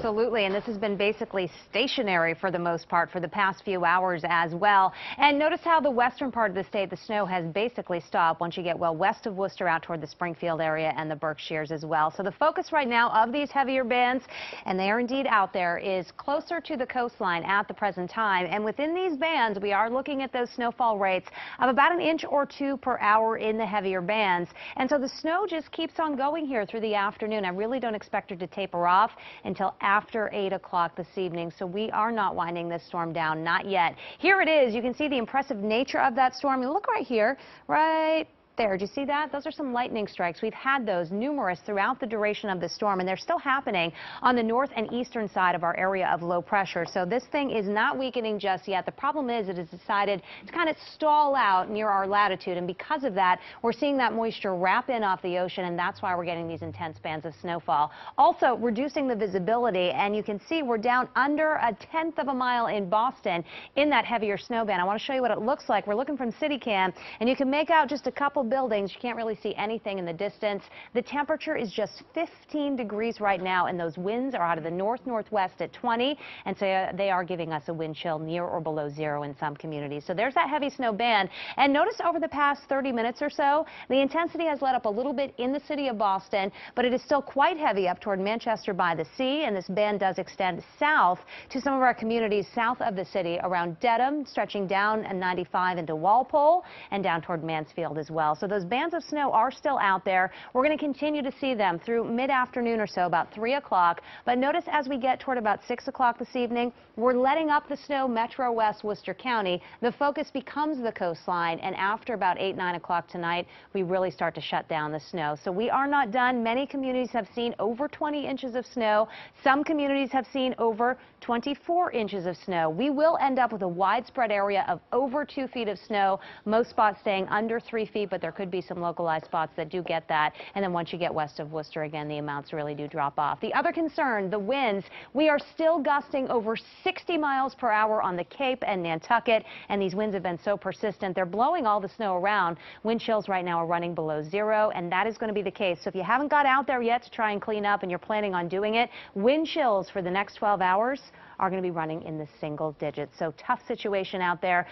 Absolutely, and this has been basically stationary for the most part for the past few hours as well. And notice how the western part of the state, the snow has basically stopped once you get well west of Worcester out toward the Springfield area and the Berkshires as well. So the focus right now of these heavier bands, and they are indeed out there, is closer to the coastline at the present time. And within these bands, we are looking at those snowfall rates of about an inch or two per hour in the heavier bands. And so the snow just keeps on going here through the afternoon. I really don't expect her to taper off until after 8 o'clock this evening. So we are not winding this storm down, not yet. Here it is. You can see the impressive nature of that storm. And look right here, right there. Do you see that? Those are some lightning strikes. We've had those numerous throughout the duration of the storm, and they're still happening on the north and eastern side of our area of low pressure. So this thing is not weakening just yet. The problem is it has decided to kind of stall out near our latitude, and because of that, we're seeing that moisture wrap in off the ocean, and that's why we're getting these intense bands of snowfall. Also reducing the visibility, and you can see we're down under 1/10 of a mile in Boston in that heavier snow band. I want to show you what it looks like. We're looking from CityCam, and you can make out just a couple buildings. You can't really see anything in the distance. The temperature is just 15 degrees right now, and those winds are out of the north-northwest at 20, and so they are giving us a wind chill near or below zero in some communities. So there's that heavy snow band, and notice over the past 30 minutes or so, the intensity has let up a little bit in the city of Boston, but it is still quite heavy up toward Manchester by the Sea, and this band does extend south to some of our communities south of the city around Dedham, stretching down 95 into Walpole and down toward Mansfield as well. So those bands of snow are still out there. We're going to continue to see them through mid-afternoon or so, about 3 o'clock. But notice as we get toward about 6 o'clock this evening, we're letting up the snow Metro West Worcester County. The focus becomes the coastline, and after about 8, 9 o'clock tonight, we really start to shut down the snow. So we are not done. Many communities have seen over 20 inches of snow. Some communities have seen over 24 inches of snow. We will end up with a widespread area of over 2 feet of snow, most spots staying under 3 feet, but there could be some localized spots that do get that. And then once you get west of Worcester, again, the amounts really do drop off. The other concern, the winds. We are still gusting over 60 miles per hour on the Cape and Nantucket, and these winds have been so persistent. They're blowing all the snow around. Wind chills right now are running below zero, and that is going to be the case. So if you haven't got out there yet to try and clean up and you're planning on doing it, wind chills for the next 12 hours are going to be running in the single digits. So tough situation out there.